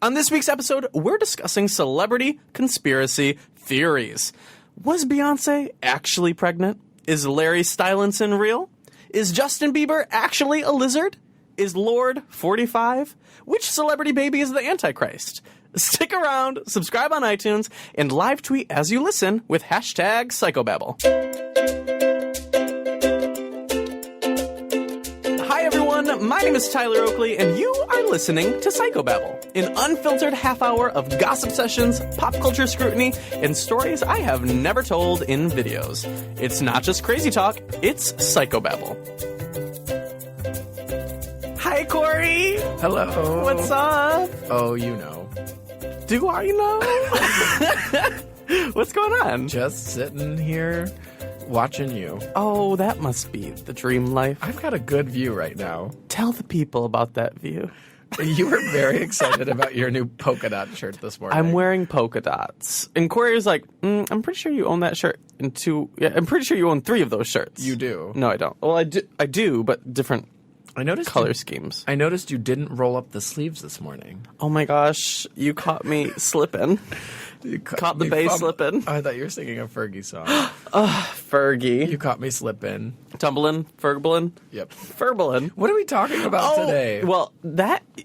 On this week's episode, we're discussing celebrity conspiracy theories. Was Beyonce actually pregnant? Is Larry Stylinson real? Is Justin Bieber actually a lizard? Is Lord 45? Which celebrity baby is the Antichrist? Stick around, subscribe on iTunes, and live tweet as you listen with hashtag PsychoBabble. Hi everyone, my name is Tyler Oakley, and you are listening to PsychoBabble, an unfiltered half hour of gossip sessions, pop culture scrutiny, and stories I have never told in videos. It's not just crazy talk, it's PsychoBabble. Hi Corey! Hello. What's up? Oh, you know. Do I know? What's going on? Just sitting here watching you. Oh, that must be the dream life. I've got a good view right now. Tell the people about that view. You were very excited about your new polka dot shirt this morning. I'm wearing polka dots. And Corey was like, I'm pretty sure you own that shirt in two. Yeah, I'm pretty sure you own 3 of those shirts. You do? No, I don't. Well, I do, but different color schemes. I noticed you didn't roll up the sleeves this morning. Oh my gosh, you caught me slipping. You caught the bass slipping. I thought you were singing a Fergie song. Fergie. You caught me slipping. Tumbling, Fergblin. Yep. Furbling. What are we talking about today? Well,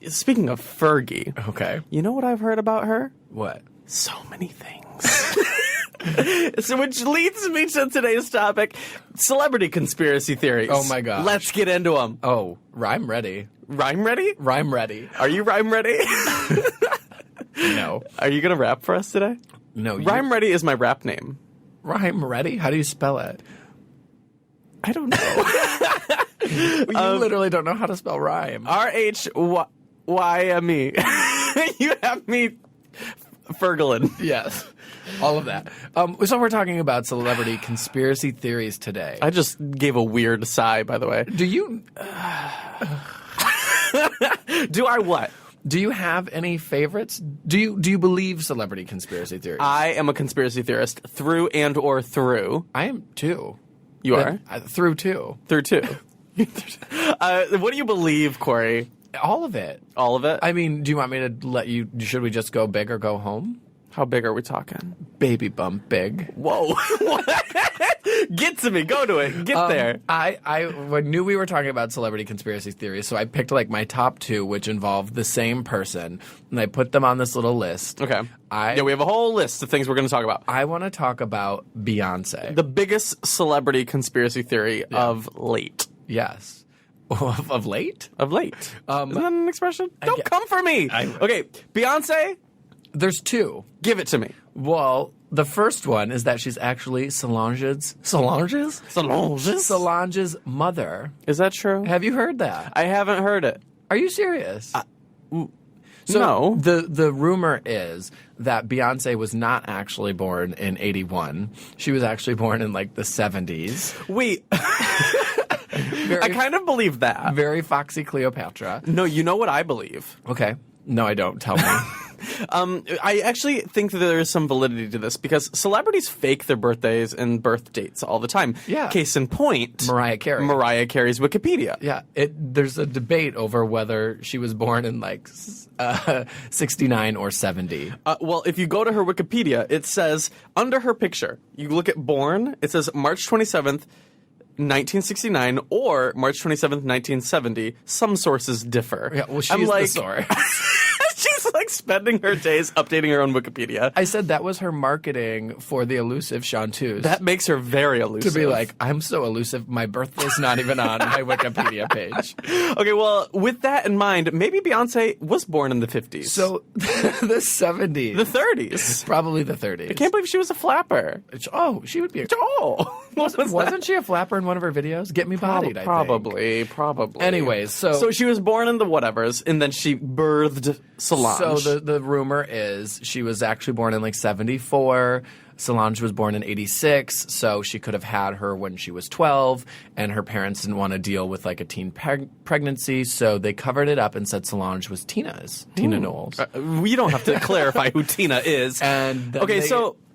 speaking of Fergie. Okay. You know what I've heard about her? What? So many things. So, which leads me to today's topic, celebrity conspiracy theories. Oh my gosh. Let's get into them. Oh, rhyme ready. Rhyme ready? Rhyme ready. Are you rhyme ready? No. Are you going to rap for us today? No. Rhyme ready is my rap name. Rhyme ready? How do you spell it? I don't know. You literally don't know how to spell rhyme. R-H-Y-M-E. You have me Fergalin. Yes. All of that. So we're talking about celebrity conspiracy theories today. I just gave a weird sigh, by the way. Do you... Do I what? Do you have any favorites? Do you believe celebrity conspiracy theories? I am a conspiracy theorist through and or through. I am too. You are? Through too. Through too. What do you believe, Corey? All of it. All of it? I mean, do you want me to let you... Should we just go big or go home? How big are we talking? Baby bump big. Whoa. Get to me. Go to it. Get there. I knew we were talking about celebrity conspiracy theories, so I picked like my top 2, which involved the same person, and I put them on this little list. Okay. Yeah, we have a whole list of things we're going to talk about. I want to talk about Beyonce. The biggest celebrity conspiracy theory of late. Yes. Of late? Of late. Isn't that an expression? Don't come for me. Okay, Beyonce. There's 2. Give it to me. Well, the first one is that she's actually Solange's mother. Is that true? Have you heard that? I haven't heard it. Are you serious? No. The rumor is that Beyonce was not actually born in 81. She was actually born in like the 70s. Wait. I kind of believe that. Very foxy Cleopatra. No, you know what I believe? Okay. No, I don't. Tell me. I actually think that there is some validity to this because celebrities fake their birthdays and birth dates all the time. Yeah. Case in point, Mariah Carey. Mariah Carey's Wikipedia. Yeah. There's a debate over whether she was born in like 69 or 70. Well, if you go to her Wikipedia, it says under her picture, you look at born, it says March 27th, 1969 or March 27th, 1970. Some sources differ. Yeah, well, she's the source. She's like spending her days updating her own Wikipedia. I said that was her marketing for the elusive Chanteuse. That makes her very elusive. To be like, I'm so elusive, my birthday's not even on my Wikipedia page. Okay, well, with that in mind, maybe Beyonce was born in the 50s. So, the 70s. The 30s. Probably the 30s. I can't believe she was a flapper. Oh, she would be a... Oh! Wasn't she a flapper in one of her videos? Get Me Bodied, I think. Probably. Anyways, so she was born in the whatevers, and then she birthed Solange. So the rumor is she was actually born in like 74. Solange was born in 86, so she could have had her when she was 12, and her parents didn't want to deal with like a teen pregnancy, so they covered it up and said Solange was Tina Knowles. We don't have to clarify who Tina is. And okay,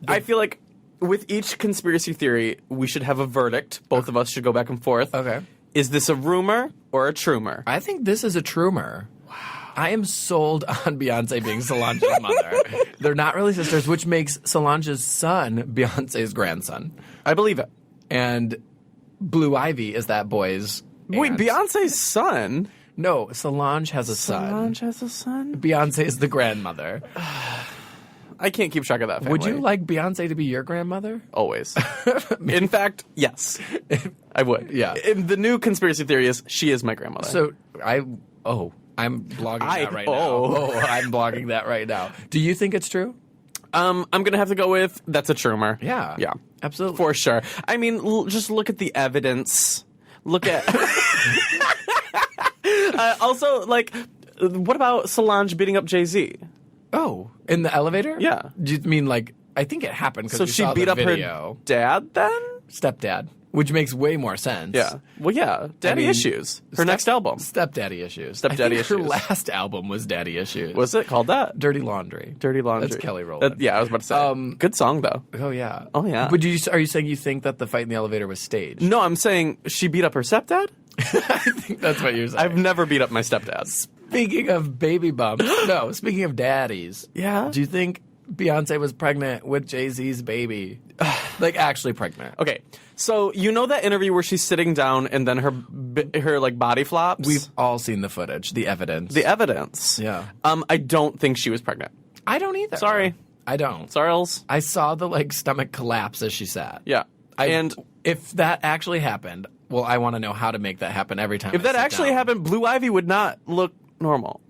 I feel like with each conspiracy theory, we should have a verdict. Both of us should go back and forth. Okay. Is this a rumor or a trumer? I think this is a trumer. Wow. I am sold on Beyonce being Solange's mother. They're not really sisters, which makes Solange's son Beyonce's grandson. I believe it. And Blue Ivy is that boy's Wait, aunt. Beyonce's son? No, Solange has a son. Solange has a son? Beyonce is the grandmother. I can't keep track of that family. Would you like Beyonce to be your grandmother? Always. In fact, yes. I would. Yeah. And the new conspiracy theory is she is my grandmother. So I'm blogging that right now. Oh, I'm blogging that right now. Do you think it's true? I'm going to have to go with that's a rumor. Yeah. Yeah. Absolutely. For sure. I mean, just look at the evidence. Look at... also, like, what about Solange beating up Jay-Z? Oh, in the elevator? Yeah. Do you mean like, I think it happened because So she beat up video. her dad then? Stepdad, which makes way more sense. Yeah. Well, yeah. Daddy I mean, Issues. Her next album. Stepdaddy Issues. Stepdaddy I think Her Issues. last album was Daddy Issues. Was it called that? Dirty Laundry. Dirty Laundry. That's Kelly Rowland. Yeah, I was about to say. Good song, though. Oh, yeah. Oh, yeah. But are you saying you think that the fight in the elevator was staged? No, I'm saying she beat up her stepdad? I think that's what you're saying. I've never beat up my stepdad. Speaking of baby bumps, speaking of daddies. Yeah? Do you think Beyonce was pregnant with Jay-Z's baby? Like, actually pregnant. Okay, so you know that interview where she's sitting down and then her like body flops? We've all seen the footage, the evidence. The evidence. Yeah. I don't think she was pregnant. I don't either. Sorry. I don't. Sorrels. I saw the, like, stomach collapse as she sat. Yeah. And if that actually happened, well, I want to know how to make that happen every time. if that actually happened, Blue Ivy would not look normal.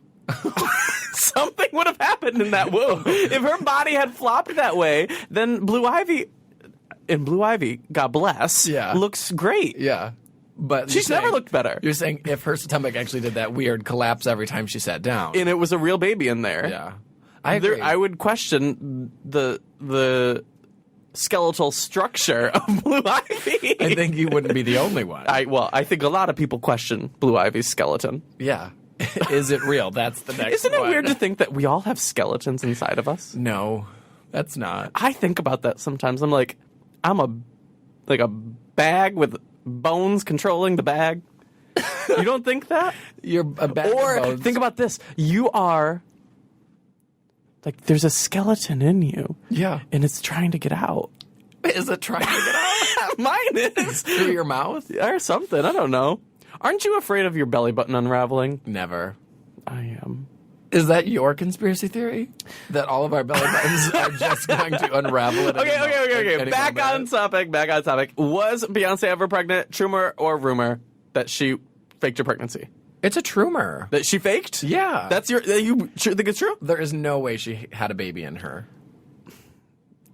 Something would have happened in that womb. If her body had flopped that way, then Blue Ivy, God bless, Yeah. looks great. Yeah. But She's never looked better. You're saying if her stomach actually did that weird collapse every time she sat down. And it was a real baby in there. Yeah. I agree. I would question the skeletal structure of Blue Ivy. I think you wouldn't be the only one. I think a lot of people question Blue Ivy's skeleton. Yeah. Is it real? That's the next Isn't it one. weird to think that we all have skeletons inside of us? No, that's not. I think about that sometimes. I'm like, I'm a bag with bones controlling the bag. You don't think that? You're a bag of Or bones. think about this. You are like there's a skeleton in you. Yeah. And it's trying to get out. Is it trying to get out? Mine is. Through your mouth? Or something. I don't know. Aren't you afraid of your belly button unraveling? Never. I am. Is that your conspiracy theory? That all of our belly buttons are just going to unravel at Okay. any Back on moment? topic. Was Beyonce ever pregnant? True or rumor that she faked her pregnancy? It's a trumor. That she faked? Yeah. That's you think it's true? There is no way she had a baby in her.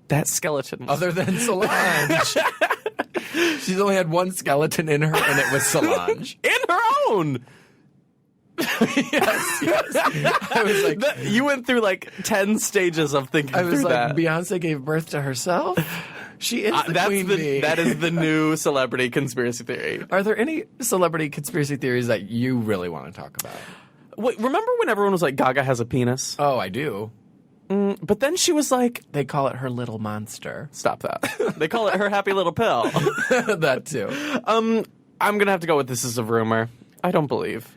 That skeleton. Other than Solange. She's only had one skeleton in her, and it was Solange. in her own. Yes. I was like, You went through like 10 stages of thinking I was through like, that. Beyonce gave birth to herself? She is the queen bee. That is the new celebrity conspiracy theory. Are there any celebrity conspiracy theories that you really want to talk about? Wait, remember when everyone was like, Gaga has a penis? Oh, I do. But then she was like, They call it her little monster. stop that. They call it her happy little pill. That too. I'm going to have to go with this is a rumor. I don't believe.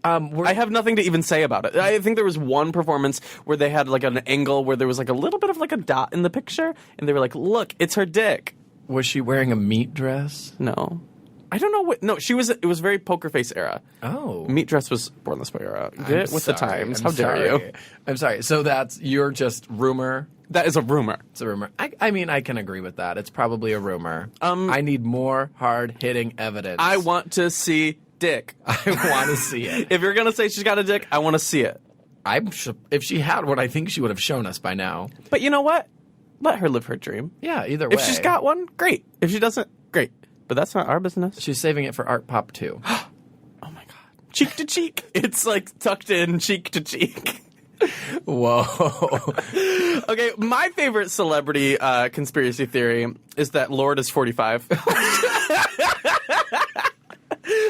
I have nothing to even say about it. I think there was one performance where they had like an angle where there was like a little bit of like a dot in the picture, and they were like, look, it's her dick. Was she wearing a meat dress? No. I don't know what. No, she was. It was very poker face era. Oh. Meat dress was born this way era. Get with the times. How dare you? I'm sorry. So you're just rumor. That is a rumor. It's a rumor. I mean, I can agree with that. It's probably a rumor. I need more hard-hitting evidence. I want to see dick. I want to see it. If you're going to say she's got a dick, I want to see it. If she had one, I think she would have shown us by now. But you know what? Let her live her dream. Yeah, either way. If she's got one, great. If she doesn't, great. But that's not our business. She's saving it for Art Pop too. Oh my God. Cheek to cheek. It's like tucked in cheek to cheek. Whoa. Okay, my favorite celebrity conspiracy theory is that Lorde is 45.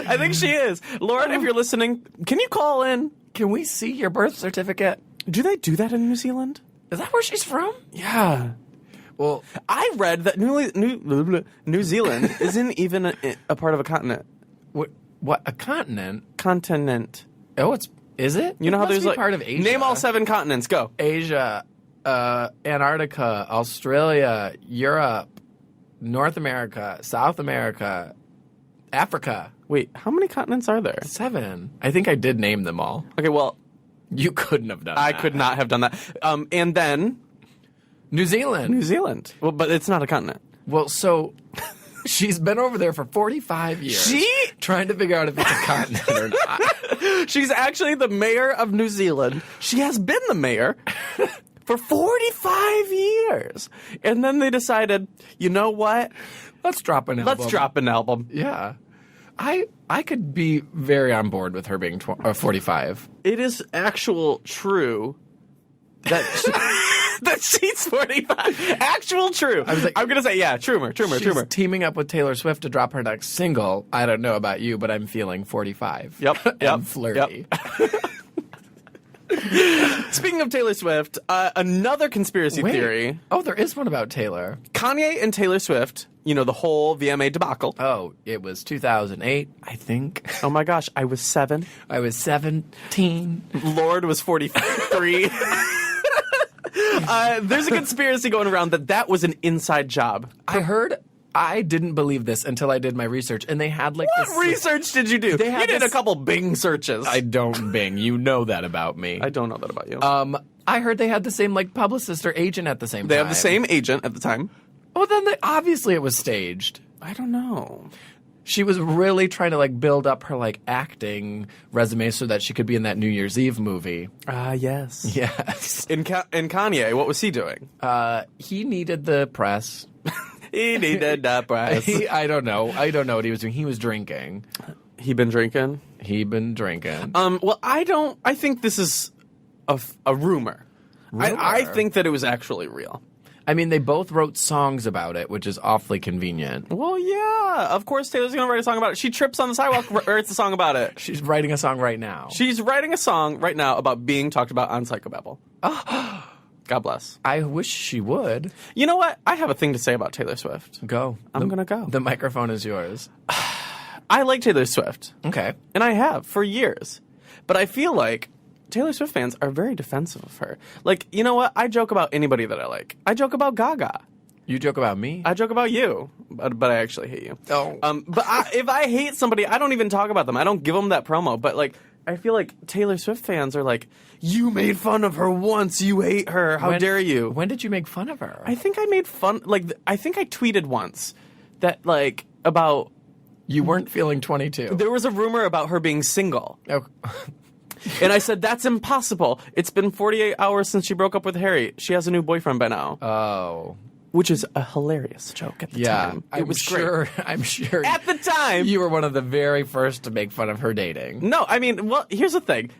I think she is. Lorde, if you're listening, can you call in? Can we see your birth certificate? Do they do that in New Zealand? Is that where she's from? Yeah. Well, I read that New Zealand isn't even a part of a continent. what a continent? Continent. Oh, it's Is it? You know It how must there's be like part of Asia. Name all 7 continents. Go. Asia, Antarctica, Australia, Europe, North America, South America, Africa. Wait, how many continents are there? 7. I think I did name them all. Okay, well, You couldn't have done I that. could not have done that. And then New Zealand. New Zealand. Well, but it's not a continent. Well, so she's been over there for 45 years. Trying to figure out if it's a continent or not. She's actually the mayor of New Zealand. She has been the mayor for 45 years. And then they decided, you know what? Let's drop an album. Let's drop an album. Yeah. I could be very on board with her being 45. It is actual true that that she's 45. Actual true. I was like, I'm going to say, yeah, trumer. She's teaming up with Taylor Swift to drop her next single. I don't know about you, but I'm feeling 45. Yep. And flirty. Speaking of Taylor Swift, another conspiracy theory. Oh, there is one about Taylor. Kanye and Taylor Swift, you know, the whole VMA debacle. Oh, it was 2008, I think. Oh my gosh, I was 7. I was 17. Lord was 43. There's a conspiracy going around that was an inside job. I didn't believe this until I did my research, and they had like What this research did you do? You did a couple Bing searches. I don't Bing. You know that about me. I don't know that about you. I heard they had the same like publicist or agent at the same time. They have the same agent at the time. Well, then obviously it was staged. I don't know. She was really trying to like build up her like acting resume so that she could be in that New Year's Eve movie. Yes. Yes. In Kanye, what was he doing? He needed the press. He needed the press. I don't know. I don't know what he was doing. He was drinking. He been drinking? Well, I think this is a rumor. I think that it was actually real. I mean, they both wrote songs about it, which is awfully convenient. Well, yeah. Of course Taylor's going to write a song about it. She trips on the sidewalk, writes a song about it. She's writing a song right now. She's writing a song right now about being talked about on PsychoBabble. God bless. I wish she would. You know what? I have a thing to say about Taylor Swift. Go. I'm going to go. The microphone is yours. I like Taylor Swift. Okay. And I have for years. But I feel like Taylor Swift fans are very defensive of her. Like, you know what? I joke about anybody that I like. I joke about Gaga. You joke about me? I joke about you, but I actually hate you. Oh. But if I hate somebody, I don't even talk about them. I don't give them that promo. But, like, I feel like Taylor Swift fans are like, you made fun of her once. You hate her. How dare you? When did you make fun of her? I think I made fun. Like, I think I tweeted once that, like, about. You weren't feeling 22. There was a rumor about her being single. Oh. And I said, that's impossible. It's been 48 hours since she broke up with Harry. She has a new boyfriend by now. Oh. Which is a hilarious joke at the time. It was great. I'm sure. At the time. You were one of the very first to make fun of her dating. No, I mean, well, here's the thing.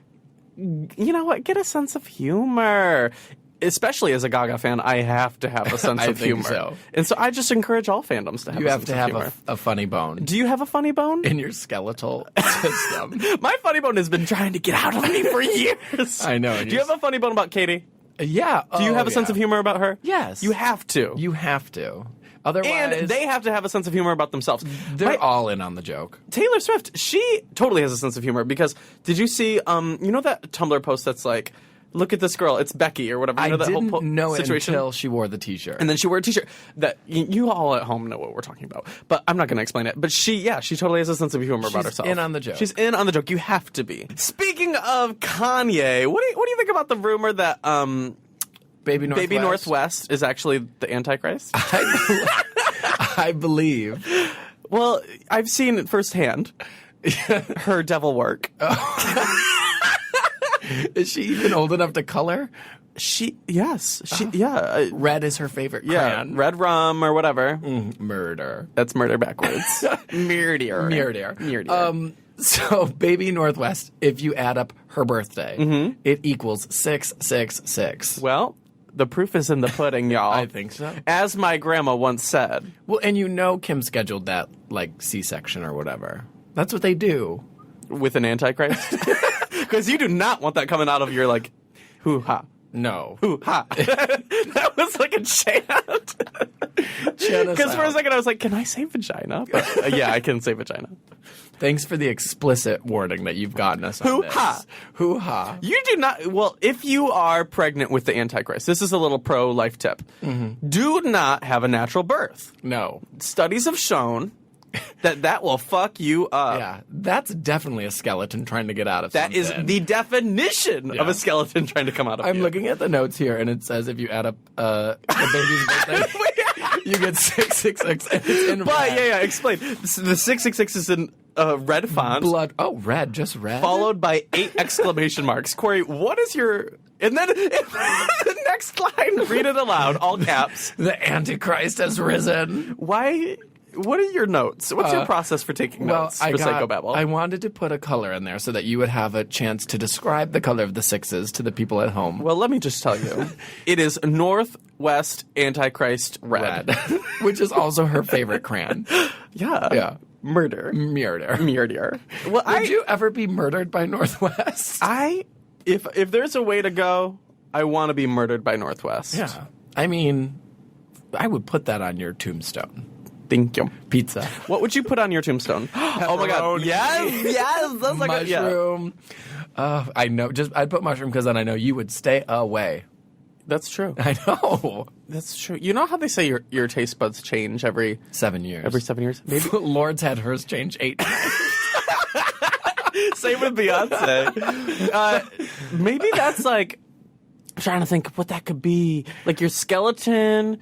You know what? Get a sense of humor. Especially as a Gaga fan, I have to have a sense of humor. So. And so I just encourage all fandoms to have You a have sense to of have humor. a funny bone. Do you have a funny bone? In your skeletal system. My funny bone has been trying to get out of me for years. I know. Do you have a funny bone about Katie? Yeah. Do you have a sense of humor about her? Yes. You have to. You have to. Otherwise, And they have to have a sense of humor about themselves. They're all in on the joke. Taylor Swift, she totally has a sense of humor because did you see, you know that Tumblr post that's like, look at this girl, it's Becky or whatever. You know I that didn't whole know it situation? until she wore the T-shirt. And then she wore a T-shirt that you all at home know what we're talking about, but I'm not going to explain it. But she totally has a sense of humor about herself. She's in on the joke. She's in on the joke. You have to be. Speaking of Kanye, what do you think about the rumor that Baby Northwest is actually the Antichrist? I believe. Well, I've seen it firsthand. Her devil work. Is she even old enough to color? Yeah. Red is her favorite Yeah, crayon. red rum or whatever. Murder. That's murder backwards. Murder. So, Baby Northwest, if you add up her birthday, it equals 666. Well, the proof is in the pudding, y'all. I think so. As my grandma once said. Well, and you know Kim scheduled that, like, C-section or whatever. That's what they do. With an Antichrist? Because you do not want that coming out of your, like, hoo-ha. No. Ooh, ha. That was like a chant. Because for a second I was like, can I say vagina? But, yeah, I can say vagina. Thanks for the explicit warning that you've gotten us on this. Hoo-ha. Hoo-ha. You do not, well, if you are pregnant with the Antichrist, this is a little pro-life tip. Do not have a natural birth. No. Studies have shown that will fuck you up. Yeah, that's definitely a skeleton trying to get out of That something. is the definition of a skeleton trying to come out of I'm you. looking at the notes here, and it says if you add up the baby's birthday, you get 666, and it's in But, red. yeah, explain. The 666 is in red font. Blood. Oh, red, just red. Followed by 8 exclamation marks. Corey, what is your... And then the next line, read it aloud, all caps. The Antichrist has risen. Why... What are your notes? What's your process for taking notes for PsychoBabble? I wanted to put a color in there so that you would have a chance to describe the color of the sixes to the people at home. Well, let me just tell you. It is Northwest Antichrist red. Which is also her favorite crayon. Yeah. Yeah. Murder. Murder. Well, Would you ever be murdered by Northwest? If there's a way to go, I want to be murdered by Northwest. Yeah. I mean, I would put that on your tombstone. Thank you. Pizza. What would you put on your tombstone? Oh my God. Pepperoni. Yes. That's like mushroom. I know. I'd put mushroom because then I know you would stay away. That's true. I know. That's true. You know how they say your taste buds change every 7 years. Every 7 years? Maybe. Lord's had hers change 8 times. Same with Beyonce. Maybe that's like, I'm trying to think of what that could be. Like your skeleton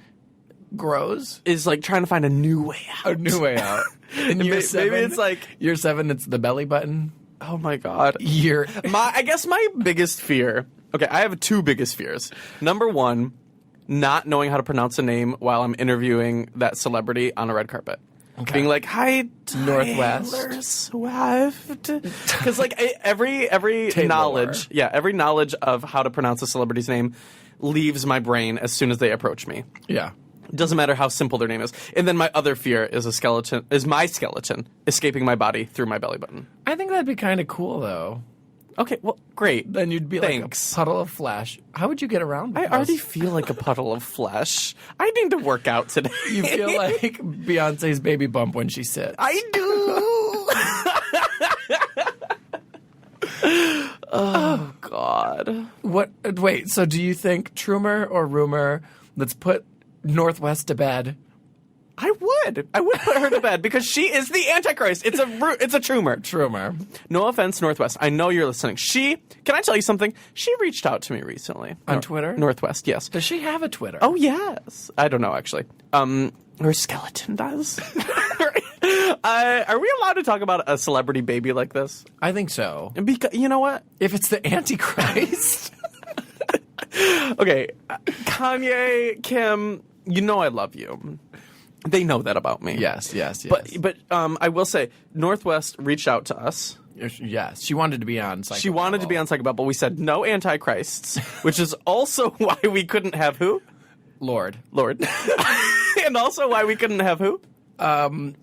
grows is like trying to find a new way out. A new way out. In year 7, maybe it's like year 7. It's the belly button. Oh my God. Year. I guess my biggest fear. Okay, I have 2 biggest fears. Number 1, not knowing how to pronounce a name while I'm interviewing that celebrity on a red carpet. Okay. Being like, hi, Northwest Swift. Because like every Taylor. knowledge, every knowledge of how to pronounce a celebrity's name leaves my brain as soon as they approach me. Yeah. It doesn't matter how simple their name is. And then my other fear is my skeleton escaping my body through my belly button. I think that'd be kind of cool, though. Okay, well, great. Then you'd be like a puddle of flesh. How would you get around? I already feel like a puddle of flesh. I need to work out today. You feel like Beyonce's baby bump when she sits. I do. Oh, God. What? Wait, so do you think Trumer or Rumor, let's put Northwest to bed? I would put her to bed because she is the Antichrist. It's a Trumer. Trumer. No offense, Northwest. I know you're listening. Can I tell you something? She reached out to me recently. On Twitter? Northwest, yes. Does she have a Twitter? Oh, yes. I don't know, actually. Her skeleton does. Are we allowed to talk about a celebrity baby like this? I think so. Because, you know what? If it's the Antichrist. Okay, Kanye, Kim, you know I love you. They know that about me. Yes. But I will say, Northwest reached out to us. Yes, she wanted to be on PsychoBabble. She wanted to be on PsychoBabble, but we said no Antichrists, which is also why we couldn't have who? Lord. And also why we couldn't have who?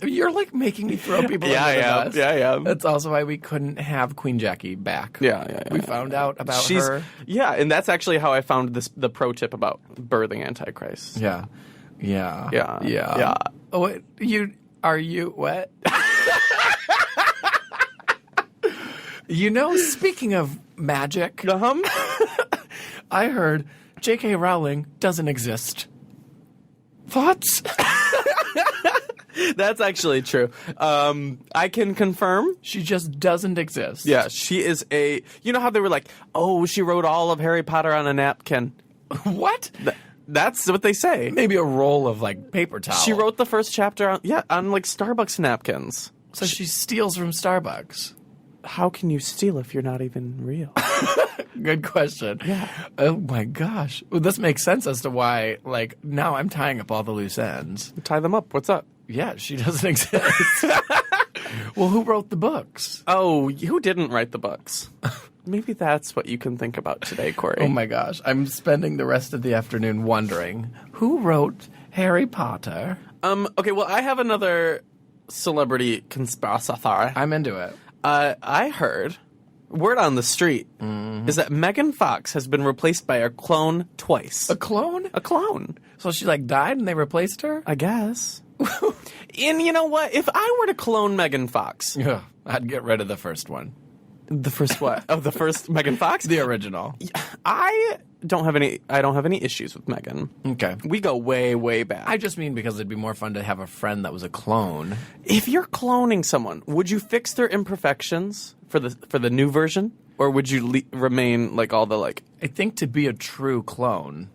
You're like making me throw people under the bus. Yeah. That's also why we couldn't have Queen Jackie back. Yeah. We found out about her. Yeah, and that's actually how I found the pro tip about birthing Antichrist. Yeah. Oh, what? Are you what? Speaking of magic, I heard J.K. Rowling doesn't exist. Thoughts? That's actually true. I can confirm. She just doesn't exist. Yeah, she is a... You know how they were like, oh, she wrote all of Harry Potter on a napkin. What? That's what they say. Maybe a roll of, like, paper towel. She wrote the first chapter on like, Starbucks napkins. So she steals from Starbucks. How can you steal if you're not even real? Good question. Yeah. Oh, my gosh. Well, this makes sense as to why, like, now I'm tying up all the loose ends. Tie them up. What's up? Yeah, she doesn't exist. Well, who wrote the books? Oh, who didn't write the books? Maybe that's what you can think about today, Corey. Oh, my gosh. I'm spending the rest of the afternoon wondering, who wrote Harry Potter? Okay, well, I have another celebrity conspiracy theory. I'm into it. I heard Word on the street is that Megan Fox has been replaced by a clone twice. A clone? A clone. So she like died and they replaced her? I guess. And you know what? If I were to clone Megan Fox... Yeah, I'd get rid of the first one. The first what? Oh, the first Megan Fox? The original. I don't have any issues with Megan. Okay. We go way, way back. I just mean because it'd be more fun to have a friend that was a clone. If you're cloning someone, would you fix their imperfections for the new version? Or would you remain like all the like... I think to be a true clone,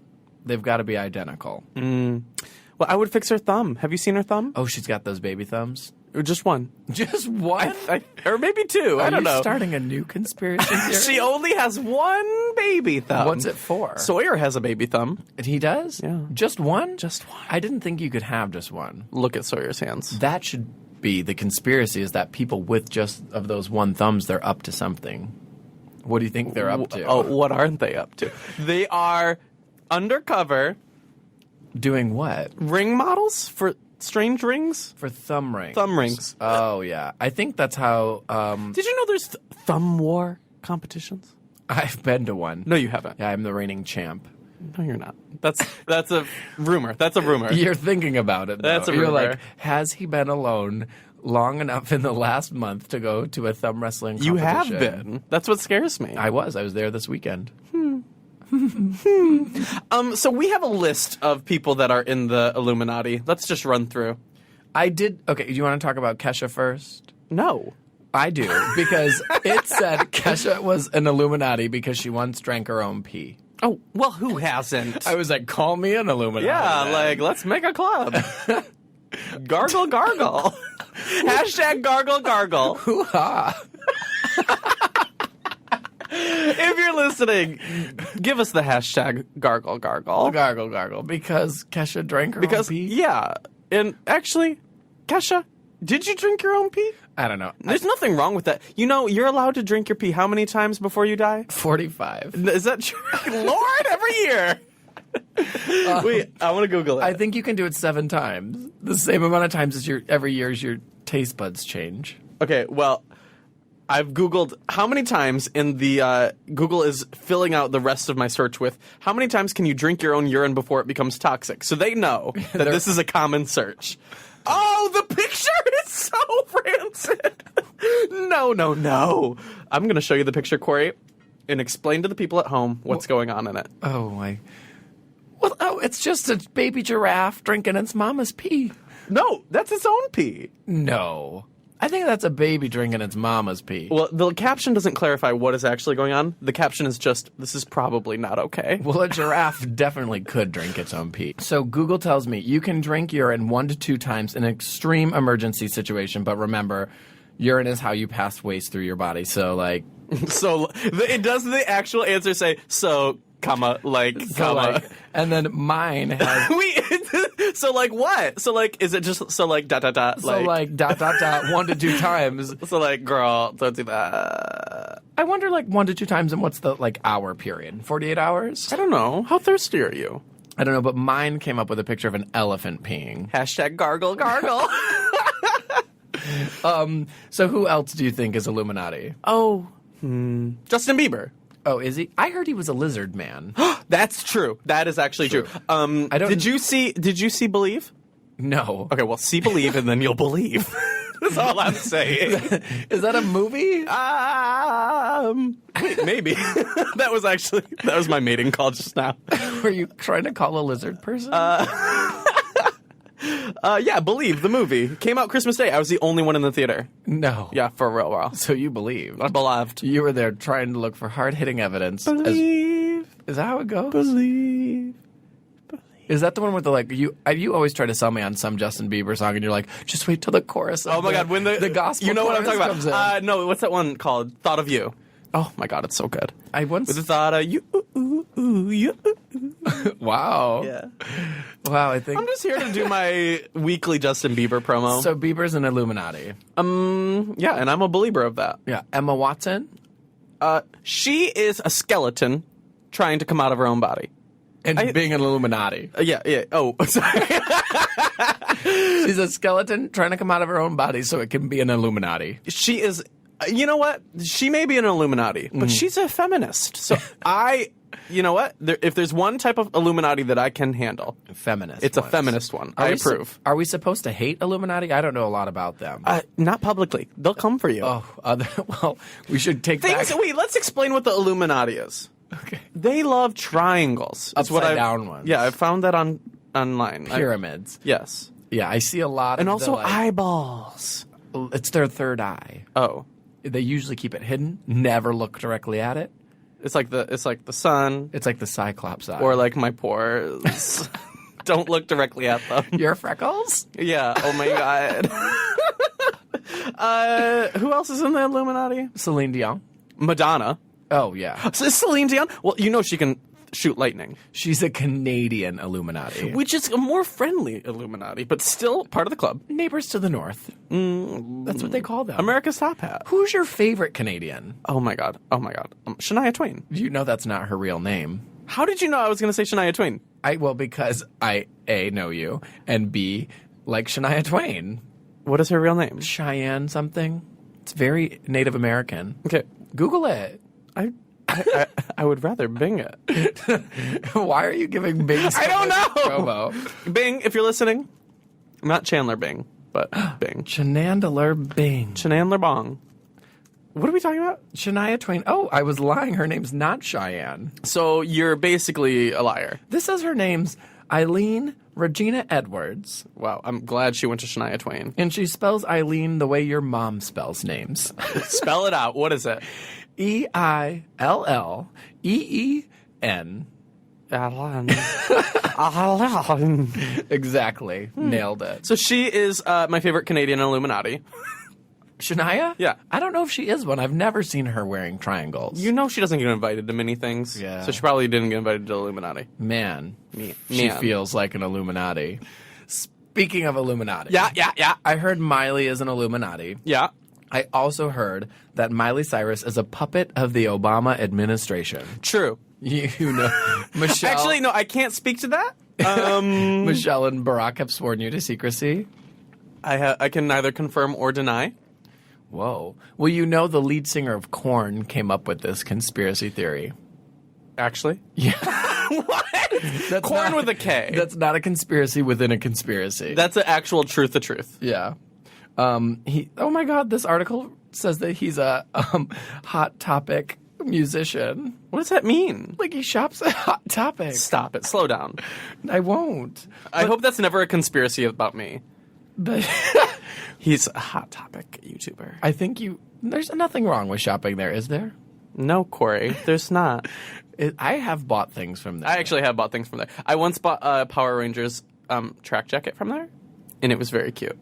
they've got to be identical. Well, I would fix her thumb. Have you seen her thumb? Oh, she's got those baby thumbs? Or just one. Just one? Or maybe two. I don't know. Are you starting a new conspiracy theory? She only has one baby thumb. What's it for? Sawyer has a baby thumb. And he does? Yeah. Just one? Just one. I didn't think you could have just one. Look at Sawyer's hands. That should be the conspiracy, is that people with just of those one thumbs, they're up to something. What do you think they're up to? Oh, what aren't they up to? They are undercover. Doing what? Ring models for strange rings? For thumb rings. Thumb rings. Oh, yeah. I think that's how... Did you know there's thumb war competitions? I've been to one. No, you haven't. Yeah, I'm the reigning champ. No, you're not. That's a rumor. That's a rumor. You're thinking about it, though. That's a You're rumor. like, has he been alone long enough in the last month to go to a thumb wrestling competition? You have been. That's what scares me. I was there this weekend. So we have a list of people that are in the Illuminati. Let's just run through. I did... Okay, do you want to talk about Kesha first? No. I do, because it said Kesha was an Illuminati because she once drank her own pee. Oh, well, who hasn't? I was like, call me an Illuminati. Yeah, then. like, let's make a club. Gargle, gargle. Hashtag gargle, gargle. Hoo-ha. If you're listening, give us the hashtag gargle, gargle. Gargle, gargle. Because Kesha drank her own pee? Yeah. And actually, Kesha, did you drink your own pee? I don't know. There's nothing wrong with that. You know, you're allowed to drink your pee how many times before you die? 45. Is that true? Lord, every year. Wait, I want to Google it. I think you can do it 7 times. The same amount of times as every year as your taste buds change. Okay, well, I've Googled how many times in the Google is filling out the rest of my search with how many times can you drink your own urine before it becomes toxic? So they know that this is a common search. Oh, the picture is so rancid. No. I'm going to show you the picture, Corey, and explain to the people at home what's going on in it. Oh, my. Well, it's just a baby giraffe drinking its mama's pee. No, that's its own pee. No. I think that's a baby drinking its mama's pee. Well, the caption doesn't clarify what is actually going on. The caption is just, this is probably not okay. Well, a giraffe definitely could drink its own pee. So Google tells me you can drink urine 1 to 2 times in an extreme emergency situation, but remember, urine is how you pass waste through your body. So, like... So, it does the actual answer say, so, comma, like, comma. Like, and then mine has... Wait, so, like, what? So, like, is it just, so, like, dot, dot, dot, So, like, dot, dot, dot, 1 to 2 times. So, like, girl, don't do that. I wonder, like, 1 to 2 times in what's the, like, hour period? 48 hours? I don't know. How thirsty are you? I don't know, but mine came up with a picture of an elephant peeing. Hashtag gargle, gargle. So who else do you think is Illuminati? Oh, Justin Bieber. Oh, is he? I heard he was a lizard man. That's true. That is actually true. I don't. Did you see Believe? No. Okay, well, see Believe and then you'll believe. That's all I'm saying. Is that a movie? Wait, maybe. That was my mating call just now. Were you trying to call a lizard person? Yeah, Believe, the movie. Came out Christmas Day. I was the only one in the theater. No. Yeah, for a real while. So you believed. I believed. You were there trying to look for hard-hitting evidence. Believe. Is that how it goes? Believe. Is that the one with the, like, you always try to sell me on some Justin Bieber song, and you're like, just wait till the chorus. Oh my God, when the gospel you know what I'm chorus talking comes about? in. No, what's that one called? Thought of You. Oh my God, it's so good. I once... With the thought of you, you. Wow. Yeah. Wow, I think... I'm just here to do my weekly Justin Bieber promo. So Bieber's an Illuminati. Yeah, and I'm a believer of that. Yeah. Emma Watson? She is a skeleton trying to come out of her own body. And being an Illuminati. Yeah. Oh, sorry. She's a skeleton trying to come out of her own body so it can be an Illuminati. She is You know what? She may be an Illuminati, but she's a feminist. So you know what? If there's one type of Illuminati that I can handle, Feminist. it's a feminist one. I approve. Are we supposed to hate Illuminati? I don't know a lot about them. Not publicly. They'll come for you. Well, we should take back. Wait, let's explain what the Illuminati is. Okay. They love triangles. Upside down ones. Yeah, I found that online. Pyramids. Yes. Yeah, I see a lot And of also the, eyeballs. it's their third eye. Oh. They usually keep it hidden, never look directly at it. It's like the sun. It's like the Cyclops eye. Or like my pores. Don't look directly at them. Your freckles? Yeah. Oh my god. Who else is in the Illuminati? Celine Dion. Madonna. Oh, yeah. So is Celine Dion? Well, you know she can shoot lightning. She's a Canadian Illuminati. Which is a more friendly Illuminati, but still part of the club. Neighbors to the north. That's what they call them. America's Top Hat. Who's your favorite Canadian? Oh my god. Shania Twain. You know that's not her real name. How did you know I was going to say Shania Twain? Because I, A, know you, and B, like Shania Twain. What is her real name? Cheyenne something. It's very Native American. Okay. Google it. I would rather Bing it. Why are you giving Bing so I don't much know. promo? Bing, if you're listening, not Chandler Bing, but Bing. Chanandler Bing. Chandler Bong. What are we talking about? Shania Twain. Oh, I was lying. Her name's not Cheyenne. So you're basically a liar. This says her name's Eileen Regina Edwards. Wow, I'm glad she went to Shania Twain. And she spells Eileen the way your mom spells names. Spell it out. What is it? Eilleen. Exactly. Nailed it. So she is my favorite Canadian Illuminati. Shania? Yeah. I don't know if she is one. I've never seen her wearing triangles. You know she doesn't get invited to many things. Yeah. So she probably didn't get invited to the Illuminati. Man. She feels like an Illuminati. Speaking of Illuminati. Yeah. I heard Miley is an Illuminati. Yeah. I also heard that Miley Cyrus is a puppet of the Obama administration. True. You know, Michelle. Actually, no, I can't speak to that. Michelle and Barack have sworn you to secrecy. I can neither confirm or deny. Whoa. Well, you know the lead singer of Korn came up with this conspiracy theory. Actually? Yeah. What? That's Korn not, with a K. That's not a conspiracy within a conspiracy. That's the actual truth of truth. Yeah. Oh my God, this article says that he's a Hot Topic musician. What does that mean? Like he shops at Hot Topic. Stop it. Slow down. I won't. I hope that's never a conspiracy about me. But He's a Hot Topic YouTuber. I think there's nothing wrong with shopping there, is there? No, Corey, there's not. I have bought things from there. I actually have bought things from there. I once bought a Power Rangers track jacket from there, and it was very cute.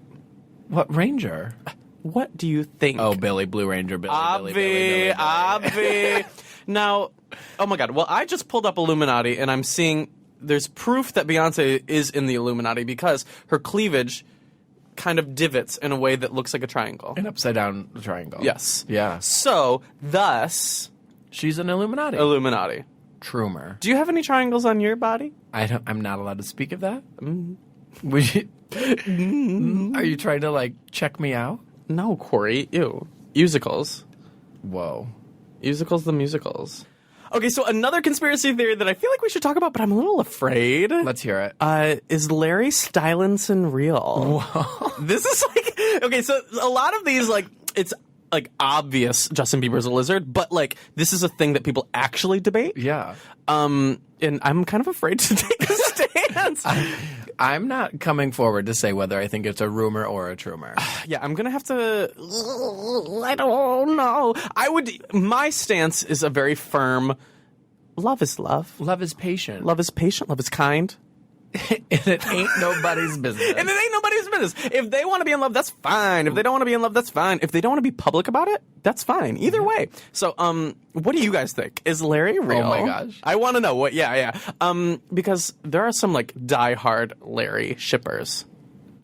What Ranger? What do you think? Oh, Billy, Blue Ranger, Billy. Obvi. Now, oh my God. Well, I just pulled up Illuminati, and I'm seeing there's proof that Beyonce is in the Illuminati because her cleavage kind of divots in a way that looks like a triangle. An upside down triangle. Yes. Yeah. So, thus, She's an Illuminati. Illuminati. Trumer. Do you have any triangles on your body? I'm not allowed to speak of that. Would you? Are you trying to like check me out? No, Corey. Ew. Musicals. Whoa. Musicals the musicals. Okay, so another conspiracy theory that I feel like we should talk about, but I'm a little afraid. Let's hear it. Is Larry Stylinson real? Whoa. This is like, okay, so a lot of these, like, it's like obvious Justin Bieber's a lizard, but like this is a thing that people actually debate. Yeah. And I'm kind of afraid to take a stance. I'm not coming forward to say whether I think it's a rumor or a trumer. Yeah, I'm gonna have to. I don't know. My stance is a very firm. Love is love. Love is patient. Love is patient. Love is kind. And it ain't nobody's business. And it ain't nobody's business. If they want to be in love, that's fine. If they don't want to be in love, that's fine. If they don't want to be public about it, that's fine. Either way. So, what do you guys think? Is Larry real? Oh my gosh. I want to know what. Yeah. Because there are some like diehard Larry shippers,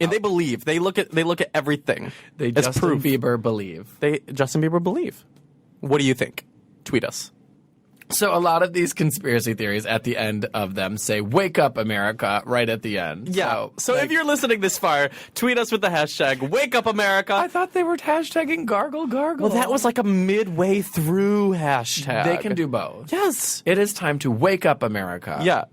and they believe. They look at everything. They as Justin proof. Bieber believe. Justin Bieber believe. What do you think? Tweet us. So a lot of these conspiracy theories at the end of them say, "Wake up, America," right at the end. Yeah. So if you're listening this far, tweet us with the hashtag Wake Up America. I thought they were hashtagging gargle gargle. Well, that was like a midway through hashtag. They can do both. Yes. It is time to wake up, America. Yeah.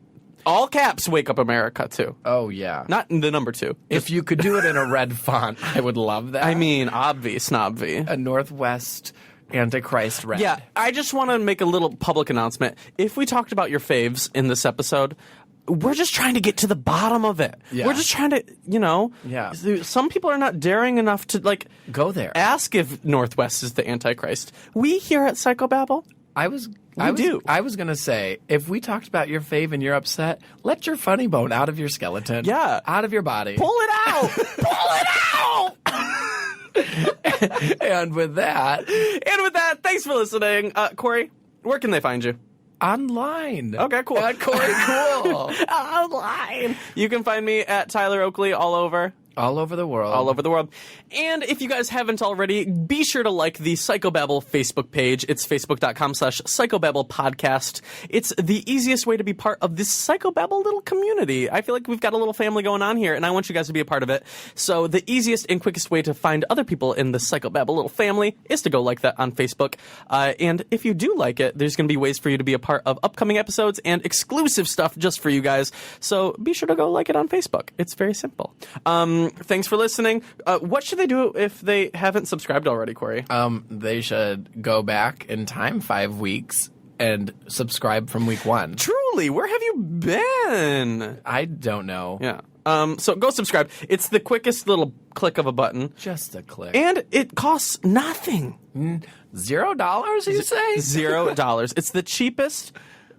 All caps Wake Up America, too. Oh, yeah. Not the number 2. If you could do it in a red font, I would love that. I mean, obvious, snobby. A Northwest Antichrist red. Yeah, I just want to make a little public announcement. If we talked about your faves in this episode, we're just trying to get to the bottom of it. Yeah. We're just trying to, Yeah. Some people are not daring enough to, go there. ask if Northwest is the Antichrist. We here at PsychoBabble, I was going to say, if we talked about your fave and you're upset, let your funny bone out of your skeleton. Yeah. Out of your body. pull it out! Pull it out! And with that, thanks for listening. Corey, where can they find you? online. Okay, cool. At Corey Cool. Online. You can find me at Tyler Oakley all over. All over the world. All over the world. And if you guys haven't already, be sure to like the PsychoBabble Facebook page. It's facebook.com/PsychoBabble podcast. It's the easiest way to be part of this PsychoBabble little community. I feel like we've got a little family going on here, and I want you guys to be a part of it. So the easiest and quickest way to find other people in the PsychoBabble little family is to go like that on Facebook. And if you do like it, there's going to be ways for you to be a part of upcoming episodes and exclusive stuff just for you guys. So be sure to go like it on Facebook. It's very simple. Thanks for listening. What should they do if they haven't subscribed already, Corey? They should go back in time 5 weeks and subscribe from week 1. Truly, where have you been? I don't know. Yeah. So go subscribe. It's the quickest little click of a button. Just a click. And it costs nothing. $0, you say? $0. It's the cheapest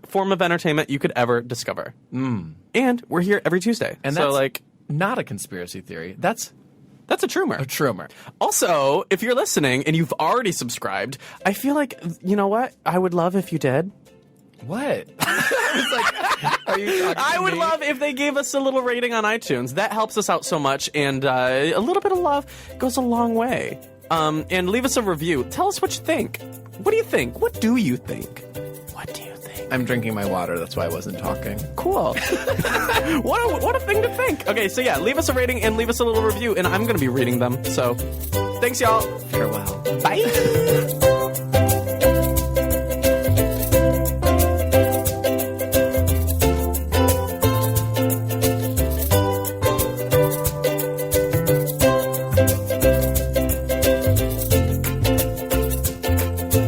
form of entertainment you could ever discover. And we're here every Tuesday. And so, that's not a conspiracy theory. That's a trumer. a trumer. Also, if you're listening and you've already subscribed, I feel like, you know what? I would love if you did. What? I was like, are you talking to I would me? love if they gave us a little rating on iTunes. That helps us out so much, and a little bit of love goes a long way. And leave us a review. Tell us what you think. What do you think? What do you think? What do you think? I'm drinking my water. That's why I wasn't talking. Cool. What a thing to think. Okay, so yeah, leave us a rating and leave us a little review, and I'm going to be reading them. So, thanks, y'all. Farewell. Bye.